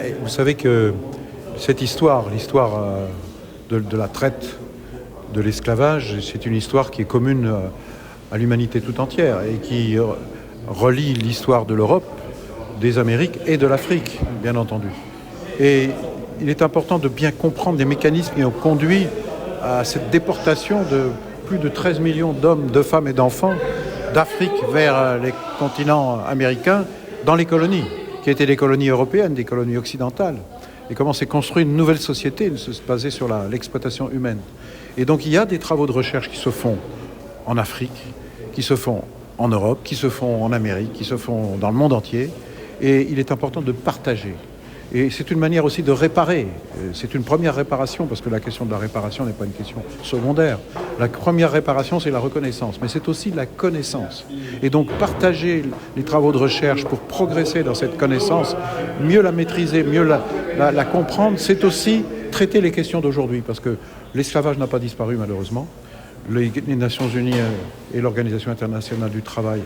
Et vous savez que cette histoire, de la traite, de l'esclavage, c'est une histoire qui est commune à l'humanité tout entière et qui relie l'histoire de l'Europe, des Amériques et de l'Afrique, bien entendu. Et il est important de bien comprendre les mécanismes qui ont conduit à cette déportation de plus de 13 millions d'hommes, de femmes et d'enfants d'Afrique vers les continents américains dans les colonies, qui étaient des colonies européennes, des colonies occidentales. Et comment s'est construite une nouvelle société basée sur l'exploitation humaine. Et donc il y a des travaux de recherche qui se font en Afrique, qui se font en Europe, qui se font en Amérique, qui se font dans le monde entier. Et il est important de partager. Et c'est une manière aussi de réparer. C'est une première réparation, parce que la question de la réparation n'est pas une question secondaire. La première réparation, c'est la reconnaissance, mais c'est aussi la connaissance. Et donc partager les travaux de recherche pour progresser dans cette connaissance, mieux la maîtriser, mieux la comprendre, c'est aussi traiter les questions d'aujourd'hui, parce que l'esclavage n'a pas disparu malheureusement. Les Nations Unies et l'Organisation internationale du travail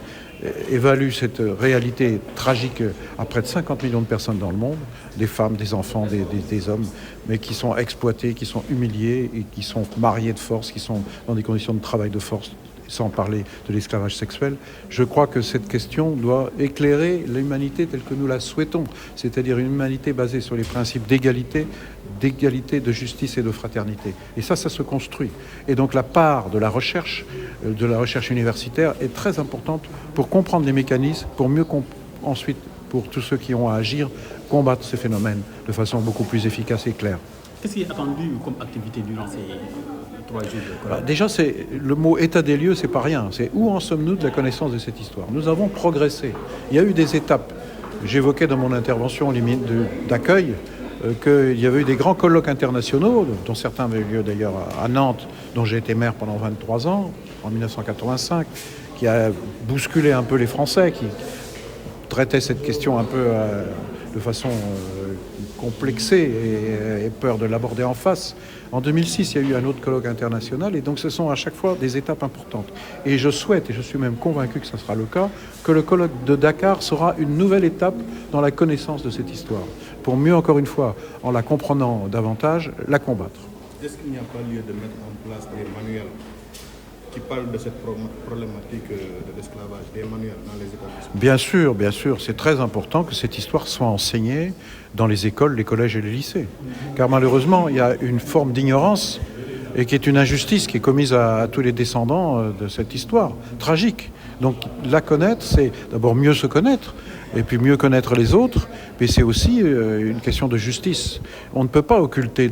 évaluent cette réalité tragique à près de 50 millions de personnes dans le monde, des femmes, des enfants, des hommes, mais qui sont exploités, qui sont humiliés, et qui sont mariés de force, qui sont dans des conditions de travail de force, sans parler de l'esclavage sexuel. Je crois que cette question doit éclairer l'humanité telle que nous la souhaitons, c'est-à-dire une humanité basée sur les principes d'égalité, de justice et de fraternité. Et ça se construit. Et donc la part de la recherche universitaire est très importante pour comprendre les mécanismes, pour mieux ensuite, pour tous ceux qui ont à agir, combattre ces phénomènes de façon beaucoup plus efficace et claire. Qu'est-ce qui est attendu comme activité durant ces 3 jours de colloque ? Déjà, le mot état des lieux, c'est pas rien. C'est où en sommes-nous de la connaissance de cette histoire. Nous avons progressé. Il y a eu des étapes. J'évoquais dans mon intervention d'accueil qu'il y avait eu des grands colloques internationaux, dont certains avaient eu lieu d'ailleurs à Nantes, dont j'ai été maire pendant 23 ans, en 1985, qui a bousculé un peu les Français, qui traitaient cette question un peu de façon complexée et peur de l'aborder en face. En 2006, il y a eu un autre colloque international, et donc ce sont à chaque fois des étapes importantes. Et je souhaite, et je suis même convaincu que ce sera le cas, que le colloque de Dakar sera une nouvelle étape dans la connaissance de cette histoire, pour mieux, encore une fois, en la comprenant davantage, la combattre. Est-ce qu'il n'y a pas lieu de mettre en place des manuels qui parlent de cette problématique de l'esclavage, des manuels dans les établissements? Bien sûr, c'est très important que cette histoire soit enseignée dans les écoles, les collèges et les lycées. Car malheureusement, il y a une forme d'ignorance et qui est une injustice qui est commise à tous les descendants de cette histoire tragique. Donc la connaître, c'est d'abord mieux se connaître, et puis mieux connaître les autres, mais c'est aussi une question de justice. On ne peut pas occulter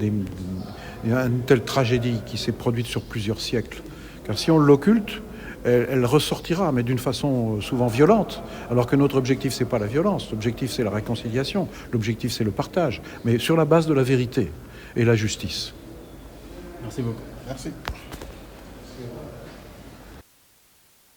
une telle tragédie qui s'est produite sur plusieurs siècles. Car si on l'occulte, elle ressortira, mais d'une façon souvent violente, alors que notre objectif, c'est pas la violence, l'objectif, c'est la réconciliation, l'objectif, c'est le partage, mais sur la base de la vérité et la justice. Merci beaucoup. Merci.